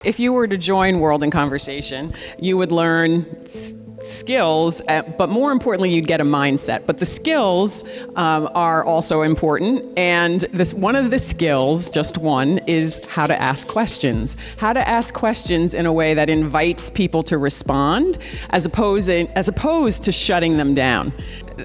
If you were to join World in Conversation, you would learn skills, but more importantly, you'd get a mindset. But the skills are also important, and one of the skills, just one, is how to ask questions. How to ask questions in a way that invites people to respond, as opposed to shutting them down.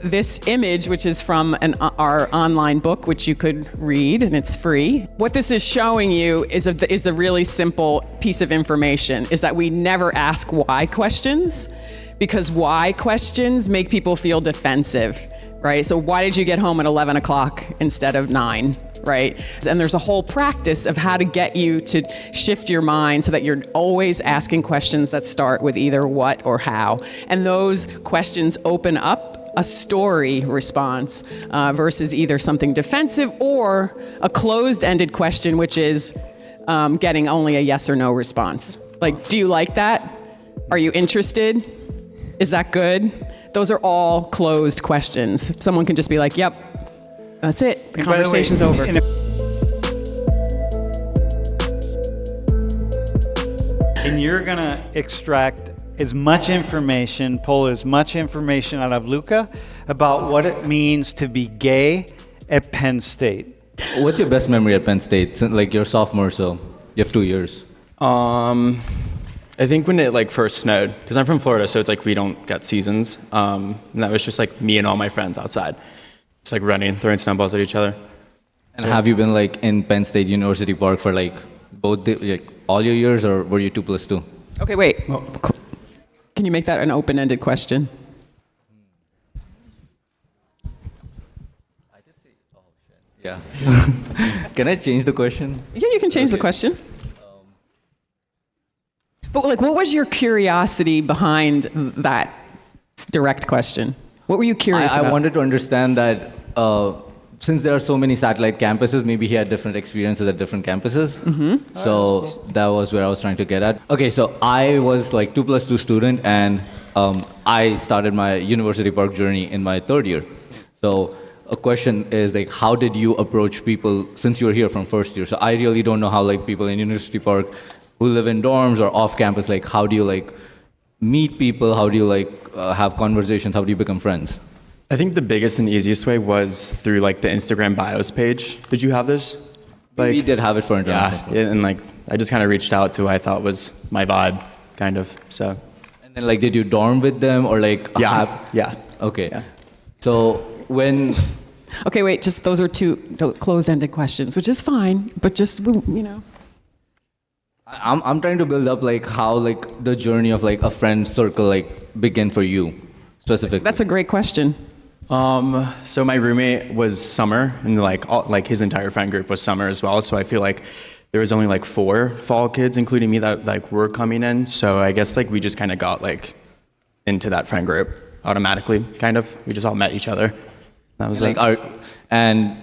This image, which is from our online book, which you could read, and it's free. What this is showing you is the really simple piece of information, is that we never ask why questions, because why questions make people feel defensive, right? So why did you get home at 11 o'clock instead of 9, right? And there's a whole practice of how to get you to shift your mind so that you're always asking questions that start with either what or how. And those questions open up a story response versus either something defensive or a closed-ended question, which is getting only a yes or no response. Like, do you like that? Are you interested? Is that good? Those are all closed questions. Someone can just be like, yep, that's it. The conversation's over. And you're going to extract as much information, pull as much information out of Luca about what it means to be gay at Penn State. What's your best memory at Penn State? Since, like, you're sophomore, so you have 2 years. I think when it first snowed, because I'm from Florida, so it's like we don't get seasons. And that was just like me and all my friends outside, just like running, throwing snowballs at each other. And have you been in Penn State University Park for both all your years, or were you 2+2? Okay, wait. Can you make that an open-ended question? I did say, oh shit. Yeah. Can I change the question? Yeah, you can change the question. But what was your curiosity behind that direct question? What were you curious about? I wanted to understand that since there are so many satellite campuses, maybe he had different experiences at different campuses. Mm-hmm. So that was where I was trying to get at. Okay, so I was 2+2 student, and I started my University Park journey in my 3rd year. So a question is how did you approach people since you were here from 1st year? So I really don't know how people in University Park who live in dorms or off campus, how do you meet people? How do you have conversations? How do you become friends? I think the biggest and easiest way was through the Instagram bios page. Did you have those? We did have it for international. Yeah, and I just kind of reached out to who I thought was my vibe, kind of. So. And then did you dorm with them or Yeah. Okay. Yeah. So when. Okay, wait. Just those are two closed-ended questions, which is fine, but just I'm trying to build up how the journey of a friend circle began for you specifically. That's a great question. So my roommate was Summer, and his entire friend group was Summer as well. So I feel there was only 4 fall kids, including me, that were coming in. So I guess we just kind of got into that friend group automatically. Kind of, we just all met each other. That was and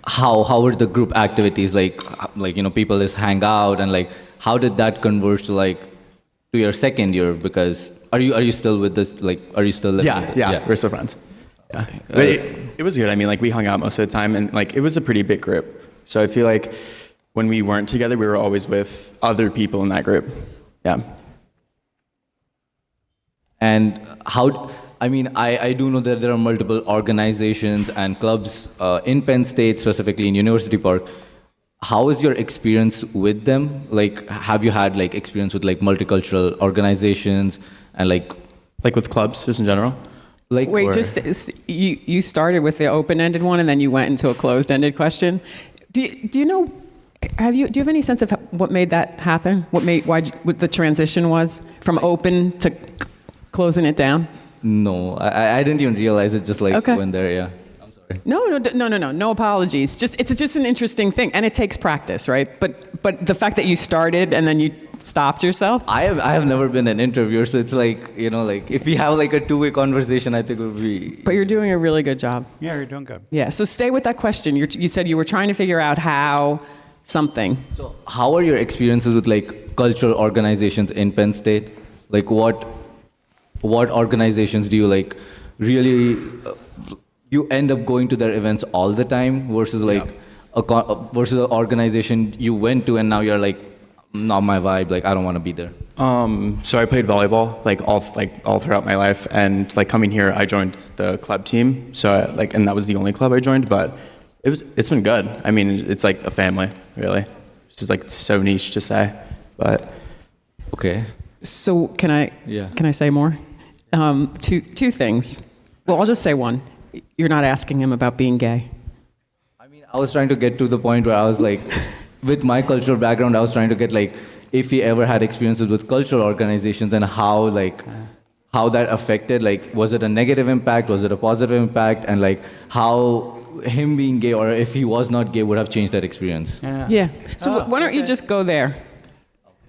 how were the group activities people just hang out, and how did that converge to to your 2nd year? Because are you still with this are you still living yeah, we're still friends. Yeah. But it was good. I mean, we hung out most of the time, and it was a pretty big group. So I feel when we weren't together, we were always with other people in that group. Yeah. And how, I do know that there are multiple organizations and clubs in Penn State, specifically in University Park. How is your experience with them? Have you had experience with multicultural organizations and with clubs just in general? You started with the open-ended one, and then you went into a closed-ended question. Do you know? Do you have any sense of what made that happen? What the transition was from open to closing it down? No, I didn't even realize it. Just went there. Yeah. I'm sorry. No apologies. It's just an interesting thing, and it takes practice, right? But the fact that you started and then you stopped yourself. I have never been an interviewer, so it's if we have a 2-way conversation, I think it would be. But you're doing a really good job. Yeah, you're doing good. Yeah. So stay with that question. You said you were trying to figure out how something. So how are your experiences with cultural organizations in Penn State? What organizations do you really you end up going to their events all the time versus versus the organization you went to and now you're not my vibe. Like I don't want to be there. So I played volleyball all throughout my life, and like coming here, I joined the club team. So and that was the only club I joined, but it's been good. I mean, it's like a family, really. It's just like so niche to say, but Okay. So can I say more? Two things. Well, I'll just say one. You're not asking him about being gay. I mean, I was trying to get to the point where I was like, with my cultural background, I was trying to get like, if he ever had experiences with cultural organizations and how that affected, like, was it a negative impact, was it a positive impact, and like how him being gay or if he was not gay would have changed that experience. Yeah. So why don't you just go there?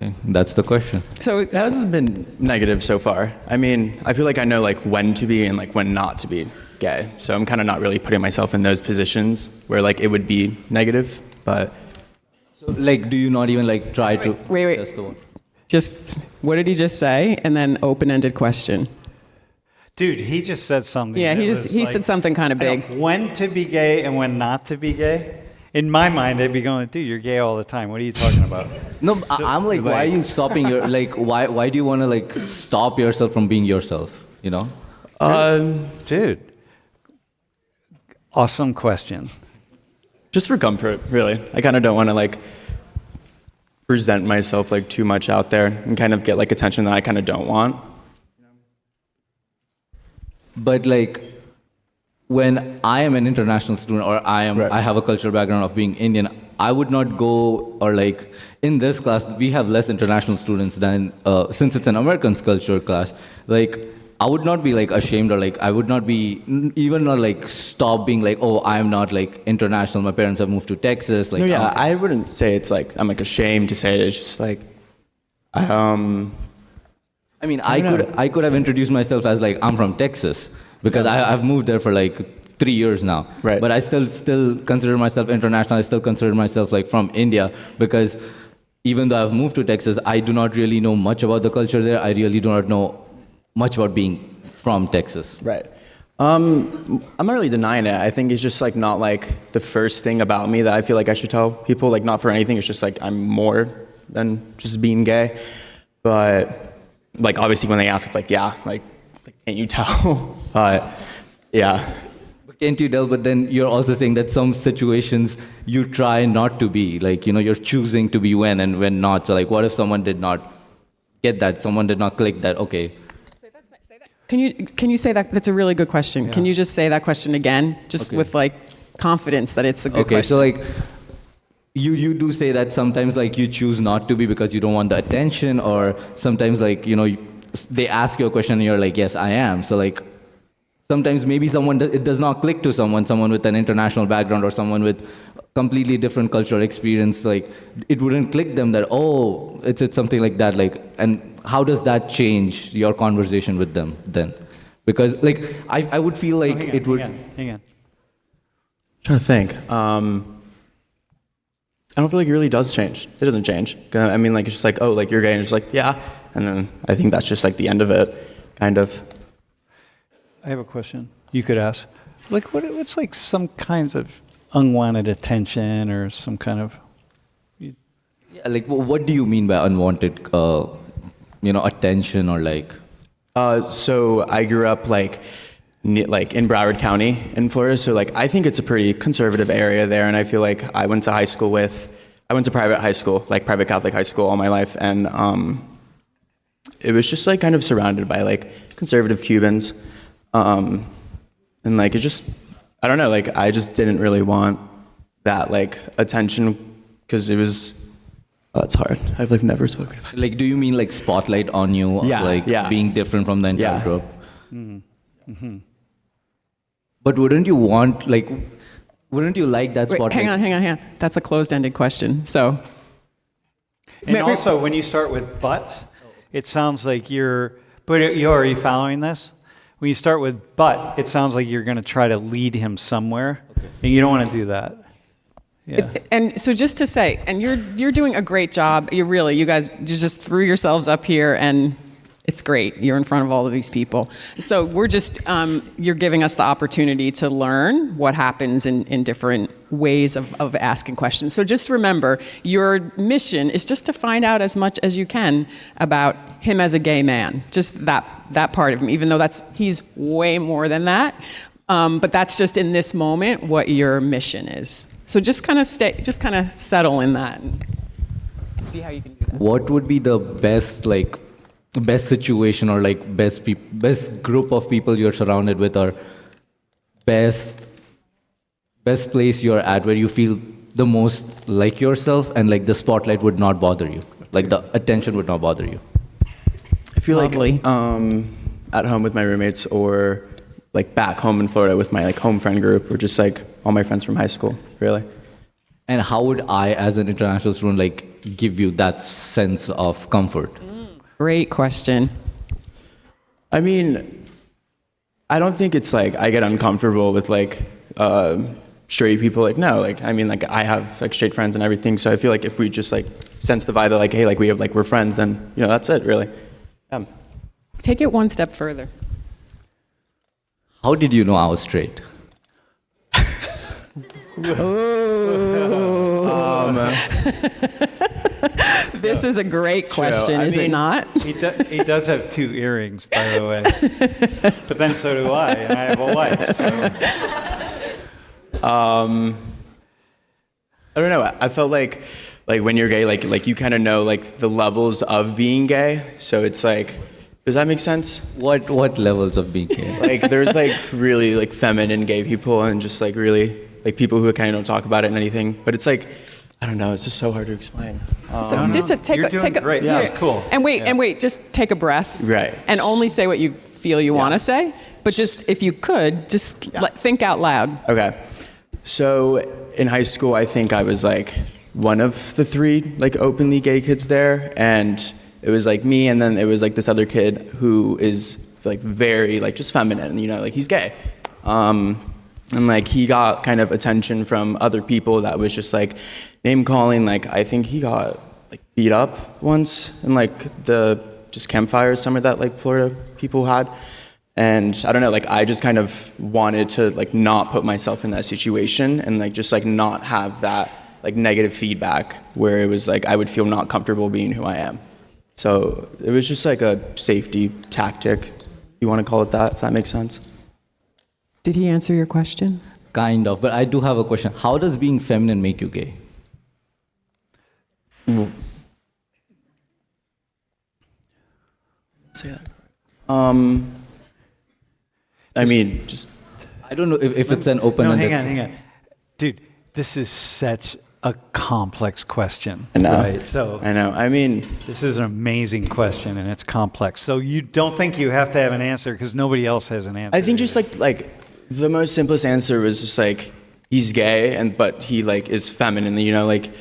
Okay, that's the question. So that hasn't been negative so far. I mean, I feel like I know like when to be and like when not to be gay. So I'm kind of not really putting myself in those positions where like it would be negative, but. So like, do you not even like try to? Wait. That's the one. Just, what did he just say? And then open-ended question. Dude, he just said something. Yeah, that he was said something kind of I big. know, when to be gay and when not to be gay. In my mind, I'd be going, dude, you're gay all the time. What are you talking about? No, I'm like, why are you stopping your like? Why do you want to like stop yourself from being yourself? You know? Dude, awesome question. Just for comfort, really. I kind of don't want to like present myself like too much out there and kind of get like attention that I kind of don't want. But like, when I am an international student or I have a cultural background of being Indian, I would not go or like in this class we have less international students than since it's an American culture class. Like I would not be like ashamed or like I would not be even not like stop being like, oh, I'm not like international. My parents have moved to Texas. Like No, yeah, I wouldn't say it's like I'm like ashamed to say it. It's just like I mean, I could have introduced myself as like I'm from Texas because I've moved there for like 3 years now. Right. But I still consider myself international. I still consider myself like from India because even though I've moved to Texas, I do not really know much about the culture there. I really do not know much about being from Texas. Right. I'm not really denying it. I think it's just like not like the first thing about me that I feel like I should tell people. Like not for anything. It's just like I'm more than just being gay. But like obviously when they ask, it's like yeah, like can't you tell? But yeah. But can't you tell? But then you're also saying that some situations you try not to be. Like you're choosing to be when and when not. So like, what if someone did not get that? Someone did not click that. Okay. Can you say that? That's a really good question. Yeah. Can you just say that question again, just with like confidence that it's a good question? Okay, so like you do say that sometimes like you choose not to be because you don't want the attention, or sometimes like they ask you a question and you're like, yes, I am. So like sometimes maybe it does not click to someone with an international background or someone with completely different cultural experience. Like it wouldn't click them that it's something like that. Like and how does that change your conversation with them then? Because like I would feel like it would. Hang on. Trying to think. I don't feel like it really does change. It doesn't change. I mean, like it's just like, oh, like you're gay, and it's like, yeah, and then I think that's just like the end of it, kind of. I have a question you could ask. Like, what's like some kinds of unwanted attention or some kind of? Yeah, like what do you mean by unwanted, attention or like? So I grew up like in Broward County in Florida. So like I think it's a pretty conservative area there, and I feel like I went to private high school, like private Catholic high school all my life, and it was just like kind of surrounded by like conservative Cubans, and like it just I don't know, like I just didn't really want that like attention because it was. It's hard. I've like never spoken about. Like, do you mean like spotlight on you, being different from the entire group? Mm-hmm. Mm-hmm. But wouldn't you like that spotlight? Hang on. That's a closed-ended question. So. And also, when you start with but, it sounds like you're. But are you following this? When you start with but, it sounds like you're going to try to lead him somewhere, and you don't want to do that. Yeah. And so just to say, and you're doing a great job. You guys just threw yourselves up here, and it's great. You're in front of all of these people. So we're just, you're giving us the opportunity to learn what happens in different ways of asking questions. So just remember, your mission is just to find out as much as you can about him as a gay man, just that part of him, even though he's way more than that. But that's just in this moment what your mission is. So just kind of settle in that and see how you can do that. What would be the best situation or like best group of people you're surrounded with, or best place you're at where you feel the most like yourself and like the spotlight would not bother you, like the attention would not bother you? I feel Lovely. like at home with my roommates, or like back home in Florida with my like home friend group, or just like all my friends from high school, really. And how would I, as an international student, like give you that sense of comfort? Great question. I mean, I don't think it's like I get uncomfortable with like straight people. Like, no, like, I mean, like I have like straight friends and everything. So I feel like if we just like sense the vibe that like, hey, like we're friends, then, you know, that's it really. Take it one step further. How did you know I was straight? This is a great question, is it not? He does have 2 earrings, by the way. But then so do I, and I have a wife. So. I don't know. I felt like when you're gay, like you kind of know like the levels of being gay. So it's like, does that make sense? What levels of being gay? Like there's like really like feminine gay people, and just like really like people who kind of don't talk about it and anything. But it's like, I don't know. It's just so hard to explain. You're doing great. Yeah. That's cool. And wait, just take a breath. Right. And only say what you feel you want to say. But just, if you could, just think out loud. Okay. So in high school, I think I was like one of the 3 like openly gay kids there, and it was like me, and then it was like this other kid who is like very like just feminine, you know, like he's gay. And like he got kind of attention from other people that was just like name calling. Like I think he got like beat up once in like the just campfire summer that like Florida people had. And I don't know, like I just kind of wanted to like not put myself in that situation, and like just like not have that like negative feedback where it was like I would feel not comfortable being who I am. So it was just like a safety tactic, you want to call it that, if that makes sense. Did he answer your question? Kind of, but I do have a question. How does being feminine make you gay? Say that. I mean, just I don't know if it's an open-ended... No, hang on. Dude, this is such a complex question. I know. Right? So I know. I mean, this is an amazing question, and it's complex. So you don't think you have to have an answer because nobody else has an answer. I think just like the most simplest answer was just like he's gay, but he like is feminine. You know, like I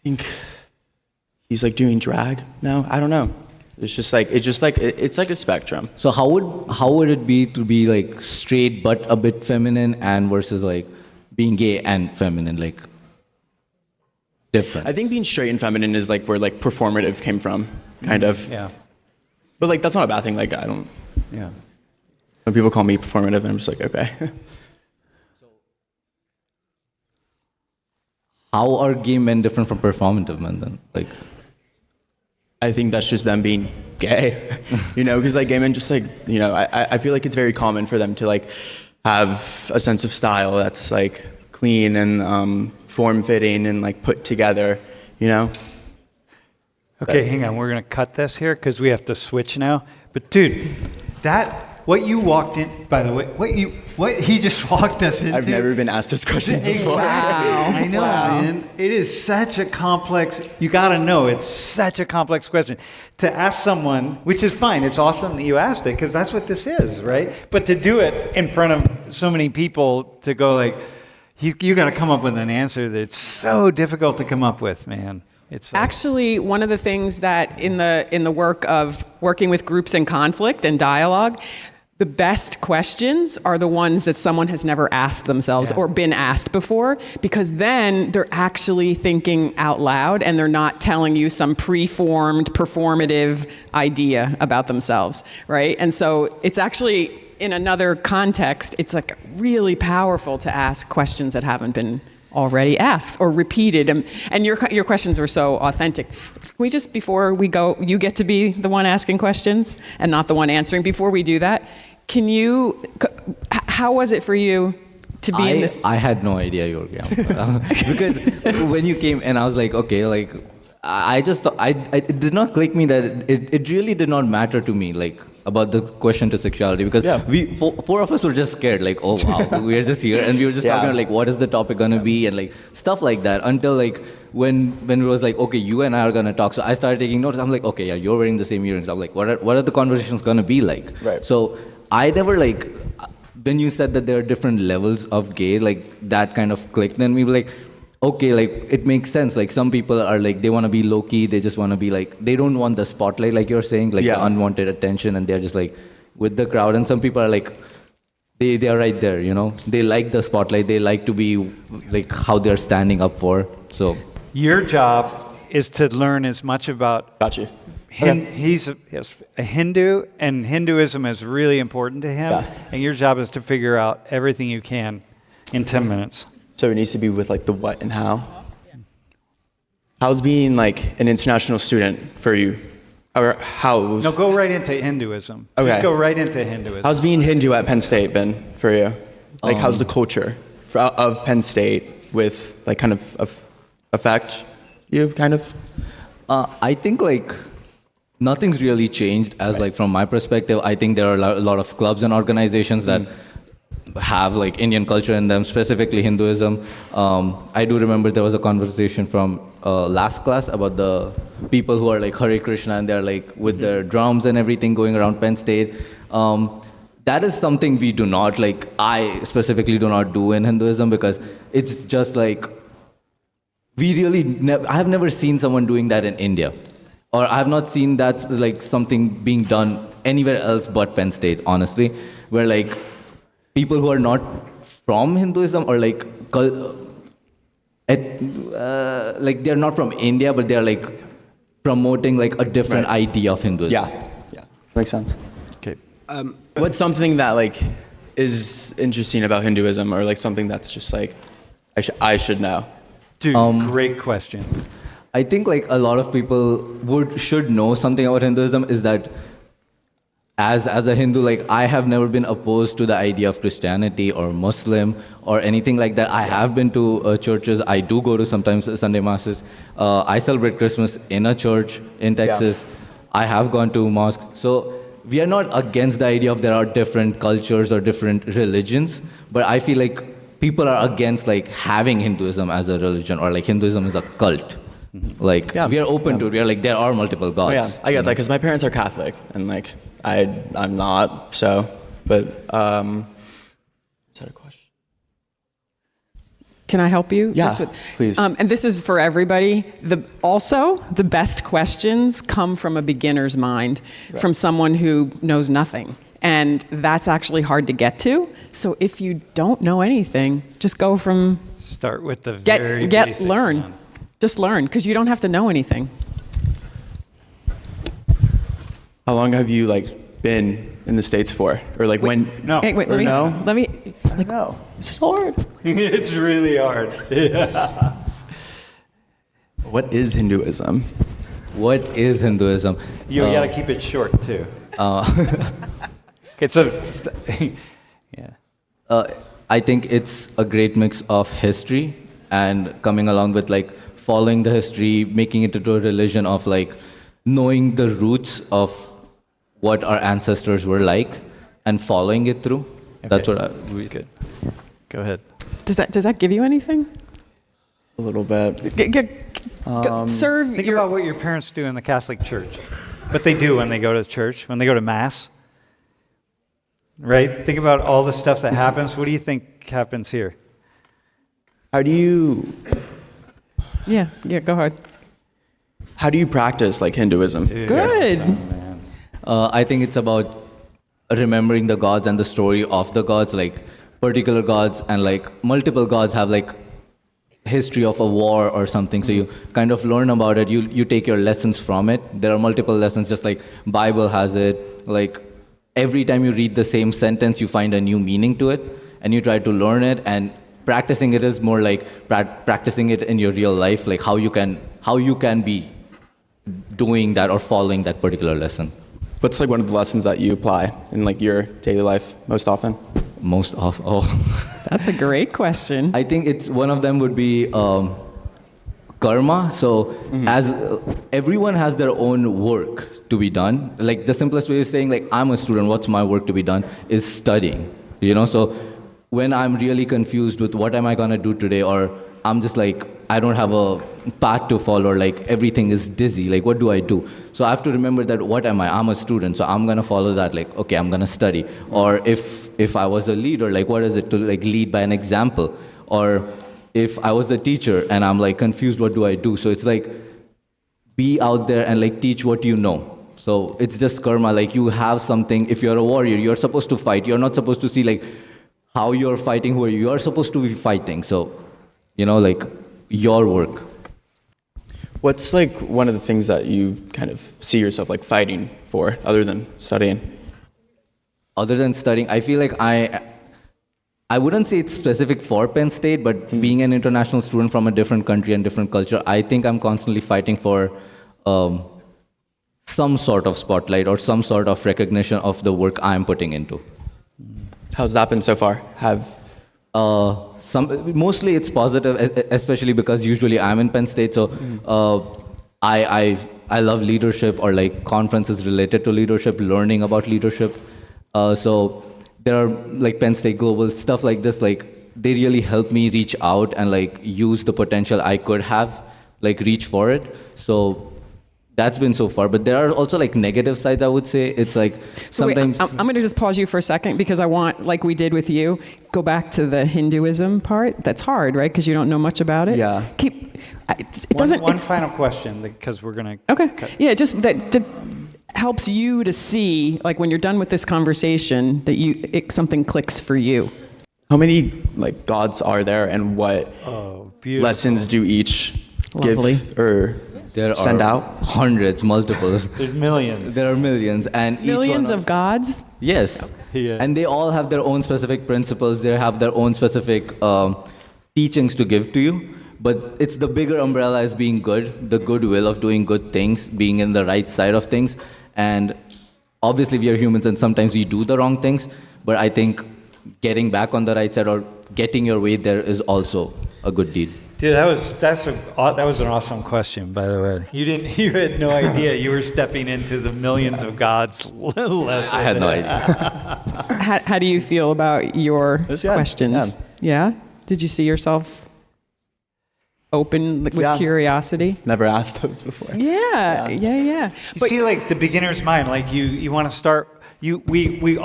think he's like doing drag now. I don't know. It's like a spectrum. So how would it be to be like straight but a bit feminine, and versus like being gay and feminine, like different? I think being straight and feminine is like where like performative came from, kind of. Yeah. But like that's not a bad thing. Like I don't. Yeah. Some people call me performative, and I'm just like, okay. How are gay men different from performative men then? Like, I think that's just them being gay, you know, because like gay men just like, you know, I feel like it's very common for them to like have a sense of style that's like clean and form-fitting and like put together, you know. Okay, hang on. We're going to cut this here because we have to switch now. But dude, what you walked in, by the way, what he just walked us into. I've never been asked those questions before. Wow. I know, man. It is such a complex, you got to know, it's such a complex question. To ask someone, which is fine, it's awesome that you asked it because that's what this is, right? But to do it in front of so many people, to go like, you got to come up with an answer that's so difficult to come up with, man. It's like, Actually, one of the things that in the work of working with groups in conflict and dialogue, the best questions are the ones that someone has never asked themselves or been asked before, because then they're actually thinking out loud and they're not telling you some preformed, performative idea about themselves, right? And so it's actually in another context, it's like really powerful to ask questions that haven't been already asked or repeated, and your questions were so authentic. Can we just, before we go, you get to be the one asking questions and not the one answering. Before we do that, how was it for you to be in this? I had no idea you were gay. Because when you came and I was like, okay, like, I just thought, it did not click me that it really did not matter to me, like, about the question to sexuality, because four of us were just scared, like, oh wow, we are just here, and we were just talking about, like, what is the topic gonna be, and like stuff like that, until like when it was like, okay, you and I are gonna talk. So I started taking notes. I'm like, okay, yeah, you're wearing the same earrings. I'm like, what are the conversations gonna be like? Right. So I never like, when you said that there are different levels of gay, like that kind of clicked in me, like, okay, like it makes sense. Like some people are like, they want to be low key. They just want to be like, they don't want the spotlight, like you're saying, like the unwanted attention, and they're just like with the crowd. And some people are like, they are right there, you know. They like the spotlight. They like to be like how they're standing up for. So your job is to learn as much about. Gotcha. He's a Hindu, and Hinduism is really important to him. And your job is to figure out everything you can in 10 minutes. So it needs to be with like the what and how. How's being like an international student for you? Or how? No, go right into Hinduism. Okay. Just go right into Hinduism. How's being Hindu at Penn State been for you? Like how's the culture of Penn State with like kind of affect you kind of? I think like nothing's really changed as like from my perspective. I think there are a lot of clubs and organizations that have like Indian culture in them, specifically Hinduism. I do remember there was a conversation from last class about the people who are like Hare Krishna, and they're like with their drums and everything going around Penn State. That is something we do not, like I specifically do not do in Hinduism, because it's just like, we really, I have never seen someone doing that in India. Or I have not seen that like something being done anywhere else but Penn State, honestly, where like people who are not from Hinduism or like they're not from India, but they're like promoting like a different idea of Hinduism. Yeah, makes sense. Okay. What's something that like is interesting about Hinduism, or like something that's just like I should know? Dude, great question. I think like a lot of people should know something about Hinduism is that as a Hindu, like I have never been opposed to the idea of Christianity or Muslim or anything like that. I have been to churches. I do go to sometimes Sunday masses. I celebrate Christmas in a church in Texas. I have gone to mosques. So we are not against the idea of there are different cultures or different religions, but I feel like people are against like having Hinduism as a religion, or like Hinduism is a cult. Like we are open to it. We are like, there are multiple gods. Oh yeah, I get that because my parents are Catholic, and like I'm not. So, but is that a question? Can I help you? Yeah, please. And this is for everybody. Also, the best questions come from a beginner's mind, from someone who knows nothing. And that's actually hard to get to. So if you don't know anything, just go from... Start with the very basic learn. one. Just learn, because you don't have to know anything. How long have you like been in the States for? Or like when? No. Hey, wait, let me... Like, no. This is hard. It's really hard. Yeah. What is Hinduism? What is Hinduism? You gotta keep it short too. It's a... yeah. I think it's a great mix of history and coming along with like following the history, making it into a religion of like knowing the roots of what our ancestors were like and following it through. Okay. That's what Good. Go ahead. Does that give you anything? A little bit. Serve Think about what your parents do in the Catholic Church. What they do when they go to church, when they go to Mass. Right? Think about all the stuff that happens. What do you think happens here? How do you... Yeah, go ahead. How do you practice like Hinduism? Dude, Good. man. I think it's about remembering the gods and the story of the gods, like particular gods and like multiple gods have like history of a war or something. So you kind of learn about it. You take your lessons from it. There are multiple lessons, just like Bible has it. Like every time you read the same sentence, you find a new meaning to it, and you try to learn it. And practicing it is more like practicing it in your real life, like how you can be doing that or following that particular lesson. What's like one of the lessons that you apply in like your daily life most often? Most of That's a great question. I think it's one of them would be karma. So as everyone has their own work to be done. Like the simplest way is saying like I'm a student. What's my work to be done is studying. So when I'm really confused with what am I gonna do today, or I'm just like I don't have a path to follow, or like everything is dizzy, like what do I do? So I have to remember that what am I? I'm a student, so I'm gonna follow that, like okay, I'm gonna study. Or if I was a leader, like what is it to like lead by an example? Or if I was the teacher and I'm like confused, what do I do? So it's like be out there and like teach what you know. So it's just karma, like you have something. If you're a warrior, you're supposed to fight. You're not supposed to see like how you're fighting, who you are supposed to be fighting. So like your work. What's like one of the things that you kind of see yourself like fighting for other than studying? Other than studying, I feel like I wouldn't say it's specific for Penn State, but being an international student from a different country and different culture, I think I'm constantly fighting for some sort of spotlight or some sort of recognition of the work I'm putting into. How's that been so far? Mostly it's positive, especially because usually I'm in Penn State, so I love leadership or like conferences related to leadership, learning about leadership. So there are like Penn State Global stuff like this, like they really help me reach out and like use the potential I could have, like reach for it. So that's been so far, but there are also like negative sides, I would say. It's like sometimes... I'm going to just pause you for a second because I want, like we did with you, go back to the Hinduism part. That's hard, right? Because you don't know much about it. Yeah. One final question, because we're going to... Okay. Yeah, just that helps you to see, like when you're done with this conversation, that something clicks for you. How many like gods are there, and what lessons do each give or... There send are out? Hundreds, multiples. There's millions. There are millions. And Millions of gods? Yes. Yeah. And they all have their own specific principles. They have their own specific teachings to give to you. But it's the bigger umbrella as being good, the goodwill of doing good things, being in the right side of things. And obviously we are humans and sometimes we do the wrong things. But I think getting back on the right side or getting your way there is also a good deed. Dude, that was an awesome question, by the way. You had no idea you were stepping into the millions of gods lesson. I had no idea. How do you feel about your questions? Yeah. Did you see yourself open with curiosity? Never asked those before. Yeah. You see, like the beginner's mind, like you want to start. We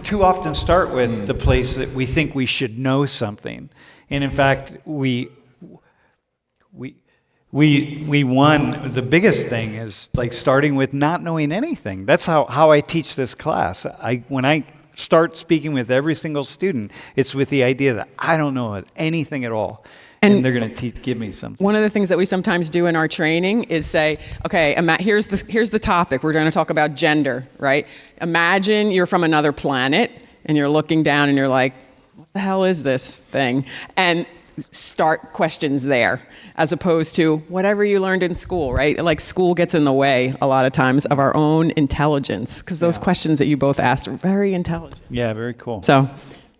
too often start with the place that we think we should know something, and in fact we won. The biggest thing is like starting with not knowing anything. That's how I teach this class. When I start speaking with every single student, it's with the idea that I don't know anything at all. And they're going to give me something. One of the things that we sometimes do in our training is say, okay, here's the topic. We're going to talk about gender, right? Imagine you're from another planet and you're looking down and you're like, what the hell is this thing? And start questions there, as opposed to whatever you learned in school, right? Like school gets in the way a lot of times of our own intelligence, because those questions that you both asked are very intelligent. Yeah, very cool. So,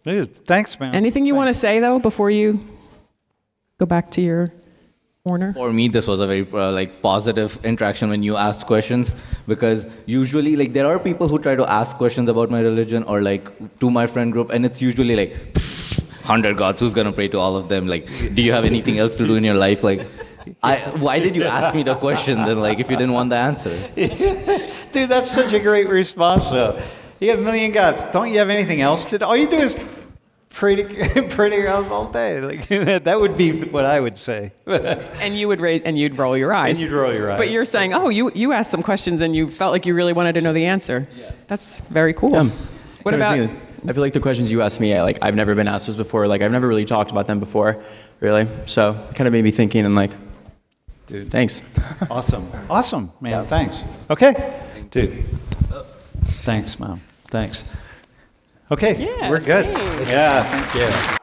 thanks, man. Anything you want to say though before you go back to your corner? For me, this was a very positive interaction when you asked questions, because usually like there are people who try to ask questions about my religion or like to my friend group, and it's usually like 100 gods, who's gonna pray to all of them? Like, do you have anything else to do in your life? Like, why did you ask me the question then? Like, if you didn't want the answer. Dude, that's such a great response, though. You have a million gods. Don't you have anything else to do? All you do is pray to your house all day. Like that would be what I would say. And you would you'd roll your eyes. And you'd roll your eyes. But you're saying, you asked some questions and you felt like you really wanted to know the answer. Yeah. That's very cool. Yeah. What about? I feel like the questions you asked me, I've never been asked those before. Like, I've never really talked about them before, really. So it kind of made me thinking and like, dude, thanks. Awesome, man. Yeah. Thanks. Okay, dude. Thanks, Mom. Thanks. Okay, Yeah, we're good. same. Yeah, thank you.